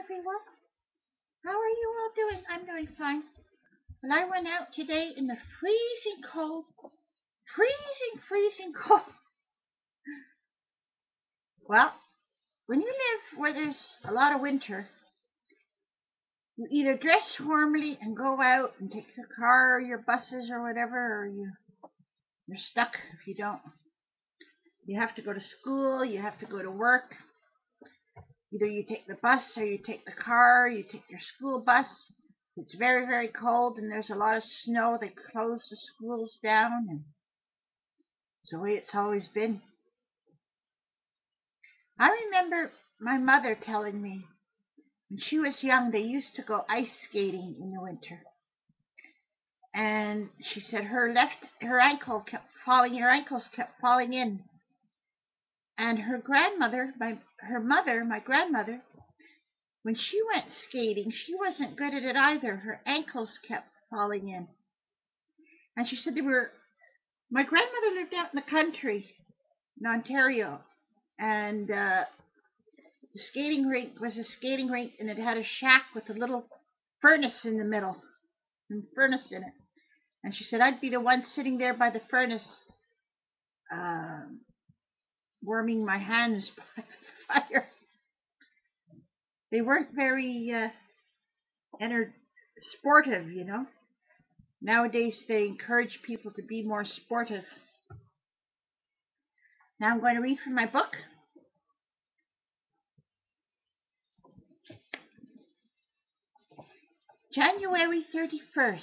everyone. How are you all doing? I'm doing fine. Well, I went out today in the freezing cold. Freezing cold. Well, when you live where there's a lot of winter, you either dress warmly and go out and take your car or your buses or whatever, or you're stuck if you don't. You have to go to school, you have to go to work. Either you take the bus or you take the car, you take your school bus. It's very, very cold and there's a lot of snow. They close the schools down, and it's the way it's always been. I remember my mother telling me when she was young they used to go ice skating in the winter. And she said her ankles kept falling in. And her grandmother, my grandmother, when she went skating, she wasn't good at it either. Her ankles kept falling in. And she said my grandmother lived out in the country in Ontario, and the skating rink was a skating rink, and it had a shack with a little furnace in the middle, and furnace in it. And she said I'd be the one sitting there by the furnace, uh, warming my hands by the fire. They weren't very sportive, you know. Nowadays they encourage people to be more sportive. Now I'm going to read from my book. January 31st.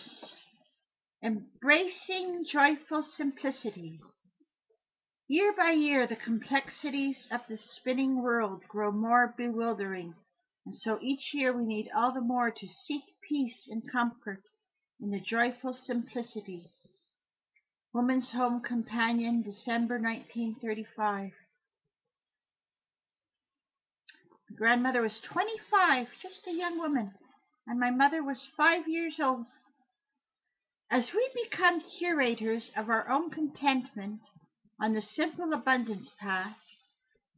Embracing joyful simplicities. Year by year the complexities of the spinning world grow more bewildering, and so each year we need all the more to seek peace and comfort in the joyful simplicities. Woman's Home Companion, December 1935. My grandmother was 25, just a young woman, and my mother was 5 years old. As we become curators of our own contentment on the simple abundance path,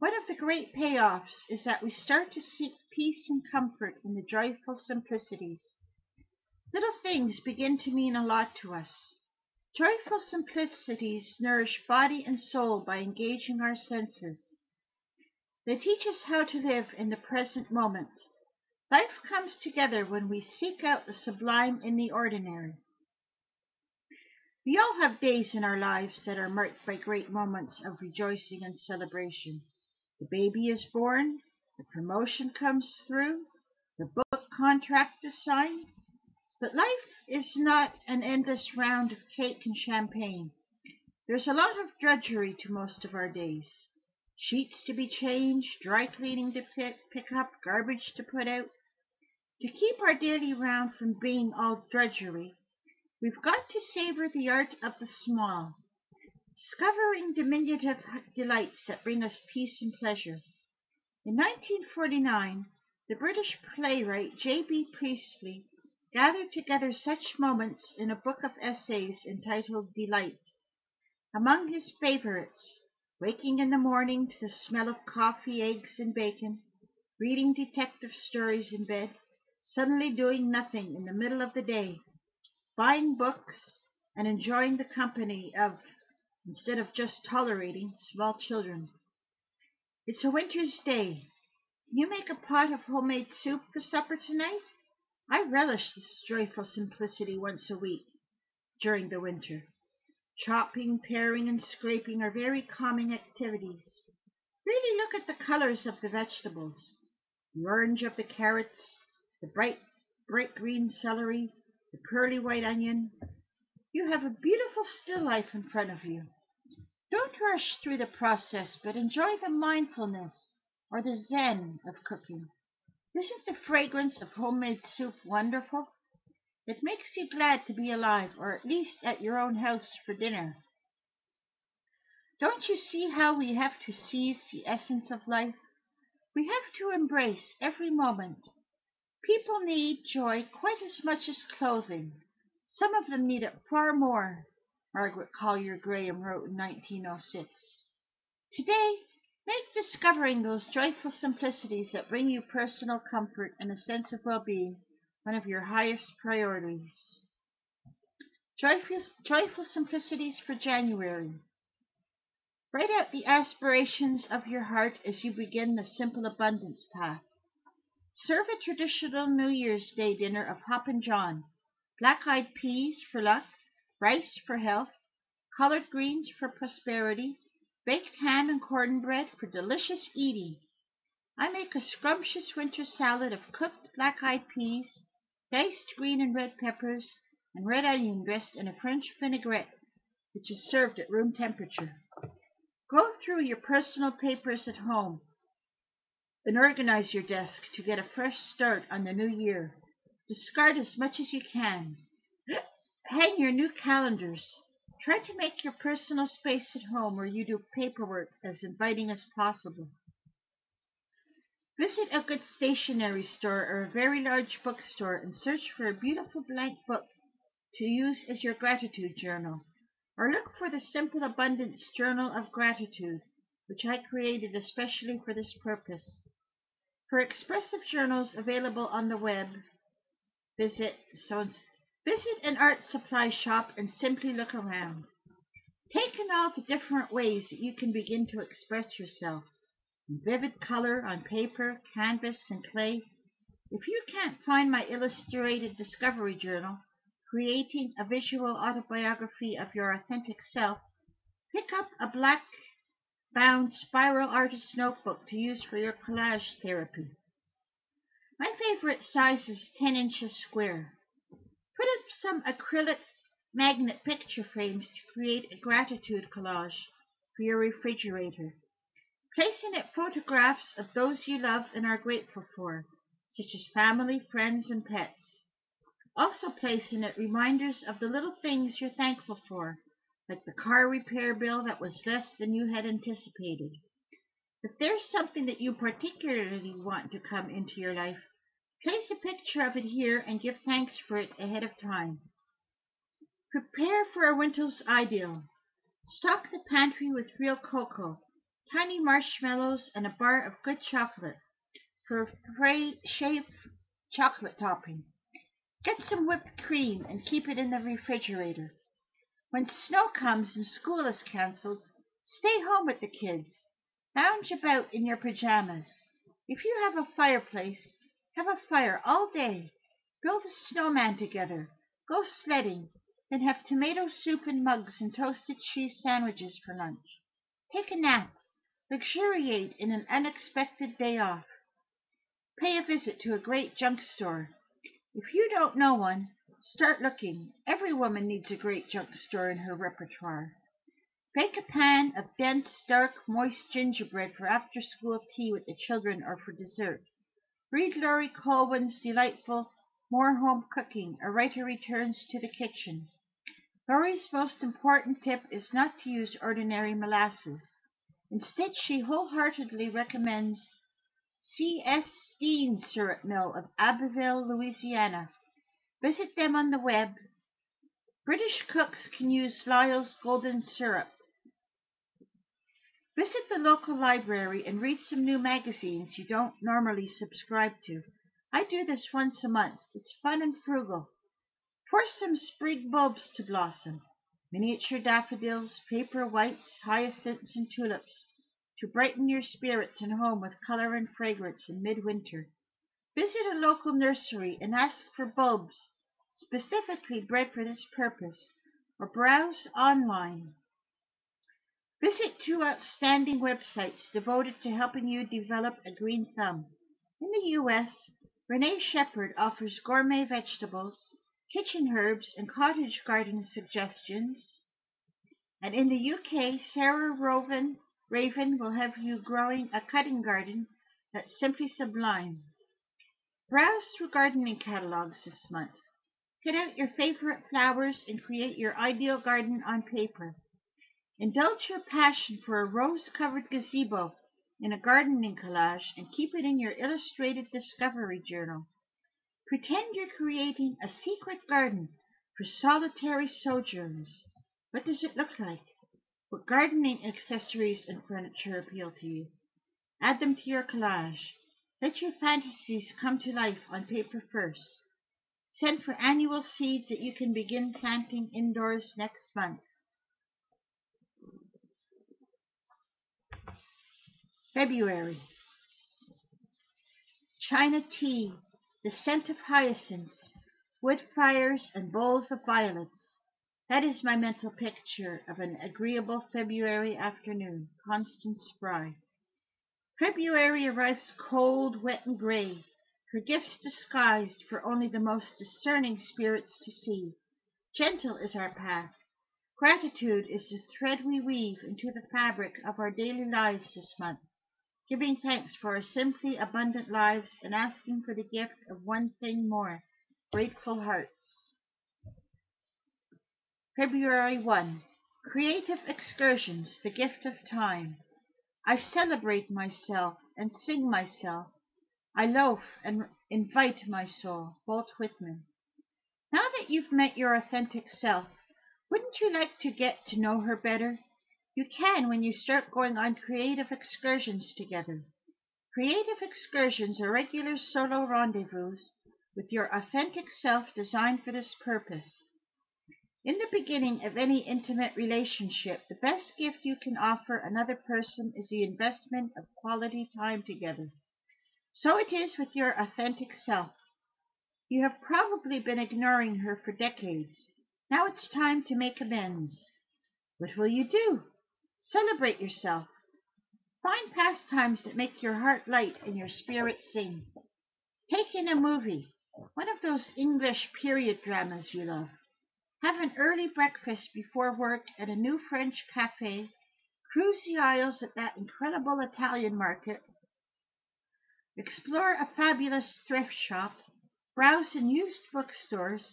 one of the great payoffs is that we start to seek peace and comfort in the joyful simplicities. Little things begin to mean a lot to us. Joyful simplicities nourish body and soul by engaging our senses. They teach us how to live in the present moment. Life comes together when we seek out the sublime in the ordinary. We all have days in our lives that are marked by great moments of rejoicing and celebration. The baby is born, the promotion comes through, the book contract is signed. But life is not an endless round of cake and champagne. There's a lot of drudgery to most of our days. Sheets to be changed, dry cleaning to pick up, garbage to put out. To keep our daily round from being all drudgery, we've got to savor the art of the small, discovering diminutive delights that bring us peace and pleasure. In 1949, the British playwright J.B. Priestley gathered together such moments in a book of essays entitled Delight. Among his favorites, waking in the morning to the smell of coffee, eggs, and bacon, reading detective stories in bed, suddenly doing nothing in the middle of the day, buying books, and enjoying the company of, instead of just tolerating, small children. It's a winter's day. Can you make a pot of homemade soup for supper tonight? I relish this joyful simplicity once a week during the winter. Chopping, paring, and scraping are very calming activities. Really look at the colors of the vegetables. The orange of the carrots, the bright green celery, the pearly white onion. You have a beautiful still life in front of you. Don't rush through the process, but enjoy the mindfulness or the zen of cooking. Isn't the fragrance of homemade soup wonderful? It makes you glad to be alive, or at least at your own house for dinner. Don't you see how we have to seize the essence of life? We have to embrace every moment. People need joy quite as much as clothing. Some of them need it far more, Margaret Collier Graham wrote in 1906. Today, Make discovering those joyful simplicities that bring you personal comfort and a sense of well-being one of your highest priorities. Joyful simplicities for January. Write out the aspirations of your heart as you begin the simple abundance path. Serve a traditional New Year's Day dinner of Hoppin' John, black-eyed peas for luck, rice for health, collard greens for prosperity, baked ham and cornbread for delicious eating. I make a scrumptious winter salad of cooked black-eyed peas, diced green and red peppers, and red onion dressed in a French vinaigrette, which is served at room temperature. Go through your personal papers at home and organize your desk to get a fresh start on the new year. Discard as much as you can. Hang your new calendars. Try to make your personal space at home where you do paperwork as inviting as possible. Visit a good stationery store or a very large bookstore and search for a beautiful blank book to use as your gratitude journal. Or look for the Simple Abundance Journal of Gratitude, which I created especially for this purpose. For expressive journals available on the web, visit an art supply shop and simply look around. Take in all the different ways that you can begin to express yourself. In vivid color on paper, canvas, and clay. If you can't find my illustrated discovery journal, Creating a Visual Autobiography of Your Authentic Self, pick up a black-bound spiral artist notebook to use for your collage therapy. My favorite size is 10 inches square. Put up some acrylic magnet picture frames to create a gratitude collage for your refrigerator. Place in it photographs of those you love and are grateful for, such as family, friends, and pets. Also place in it reminders of the little things you're thankful for, like the car repair bill that was less than you had anticipated. If there's something that you particularly want to come into your life, place a picture of it here and give thanks for it ahead of time. Prepare for a winter's ideal. Stock the pantry with real cocoa, tiny marshmallows, and a bar of good chocolate for shave chocolate topping. Get some whipped cream and keep it in the refrigerator. When snow comes and school is canceled, stay home with the kids. Lounge about in your pajamas. If you have a fireplace, have a fire all day. Build a snowman together. Go sledding. Then have tomato soup in mugs and toasted cheese sandwiches for lunch. Take a nap. Luxuriate in an unexpected day off. Pay a visit to a great junk store. If you don't know one, start looking. Every woman needs a great junk store in her repertoire. Bake a pan of dense, dark, moist gingerbread for after-school tea with the children or for dessert. Read Laurie Colwin's delightful More Home Cooking, A Writer Returns to the Kitchen. Laurie's most important tip is not to use ordinary molasses. Instead, she wholeheartedly recommends C.S. Steen's Syrup Mill of Abbeville, Louisiana. Visit them on the web. British cooks can use Lyle's Golden Syrup. Visit the local library and read some new magazines you don't normally subscribe to. I do this once a month. It's fun and frugal. Force some sprig bulbs to blossom. Miniature daffodils, paper whites, hyacinths, and tulips to brighten your spirits and home with color and fragrance in midwinter. Visit a local nursery and ask for bulbs specifically bred for this purpose, or browse online. Visit 2 outstanding websites devoted to helping you develop a green thumb. In the U.S., Renee Shepherd offers gourmet vegetables, kitchen herbs, and cottage garden suggestions. And in the U.K., Sarah Raven will have you growing a cutting garden that's simply sublime. Browse through gardening catalogs this month. Pick out your favorite flowers and create your ideal garden on paper. Indulge your passion for a rose-covered gazebo in a gardening collage and keep it in your illustrated discovery journal. Pretend you're creating a secret garden for solitary sojourners. What does it look like? What gardening accessories and furniture appeal to you? Add them to your collage. Let your fantasies come to life on paper first. Send for annual seeds that you can begin planting indoors next month. February. China tea, the scent of hyacinths, wood fires, and bowls of violets. That is my mental picture of an agreeable February afternoon. Constance Spry. February arrives cold, wet, and gray, her gifts disguised for only the most discerning spirits to see. Gentle is our path. Gratitude is the thread we weave into the fabric of our daily lives this month, giving thanks for our simply abundant lives and asking for the gift of one thing more, grateful hearts. February 1. Creative excursions, the gift of time. I celebrate myself and sing myself. I loaf and invite my soul. Walt Whitman. Now that you've met your authentic self, wouldn't you like to get to know her better? You can when you start going on creative excursions together. Creative excursions are regular solo rendezvous with your authentic self designed for this purpose. In the beginning of any intimate relationship, the best gift you can offer another person is the investment of quality time together. So it is with your authentic self. You have probably been ignoring her for decades. Now it's time to make amends. What will you do? Celebrate yourself. Find pastimes that make your heart light and your spirit sing. Take in a movie, one of those English period dramas you love. Have an early breakfast before work at a new French cafe. Cruise the aisles at that incredible Italian market. Explore a fabulous thrift shop. Browse in used bookstores.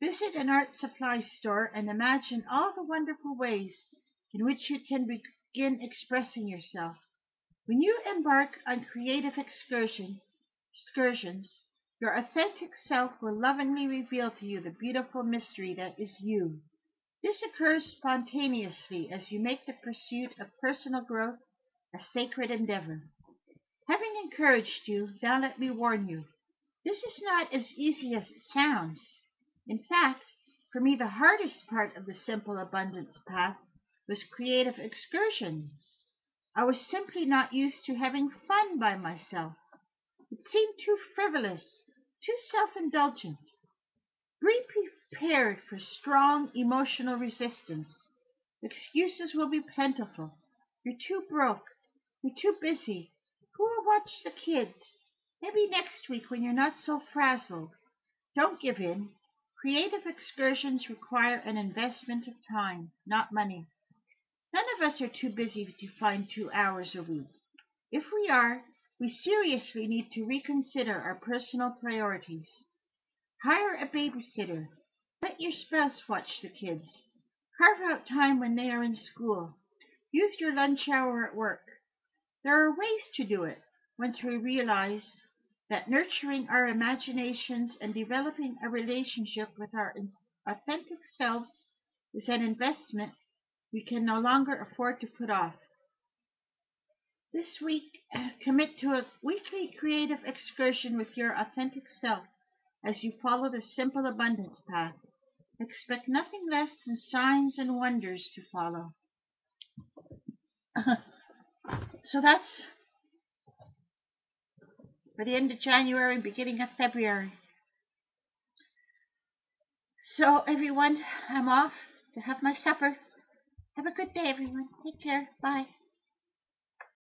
Visit an art supply store and imagine all the wonderful ways in which you can begin expressing yourself. When you embark on creative excursions, your authentic self will lovingly reveal to you the beautiful mystery that is you. This occurs spontaneously as you make the pursuit of personal growth a sacred endeavor. Having encouraged you, now let me warn you, this is not as easy as it sounds. In fact, for me the hardest part of the simple abundance path was creative excursions. I was simply not used to having fun by myself. It seemed too frivolous, too self-indulgent. Be prepared for strong emotional resistance. Excuses will be plentiful. You're too broke. You're too busy. Who will watch the kids? Maybe next week when you're not so frazzled. Don't give in. Creative excursions require an investment of time, not money. None of us are too busy to find 2 hours a week. If we are, we seriously need to reconsider our personal priorities. Hire a babysitter. Let your spouse watch the kids. Carve out time when they are in school. Use your lunch hour at work. There are ways to do it once we realize that nurturing our imaginations and developing a relationship with our authentic selves is an investment we can no longer afford to put off. This week, commit to a weekly creative excursion with your authentic self as you follow the simple abundance path. Expect nothing less than signs and wonders to follow. So that's for the end of January, beginning of February. So, everyone, I'm off to have my supper. Have a good day, everyone. Take care. Bye.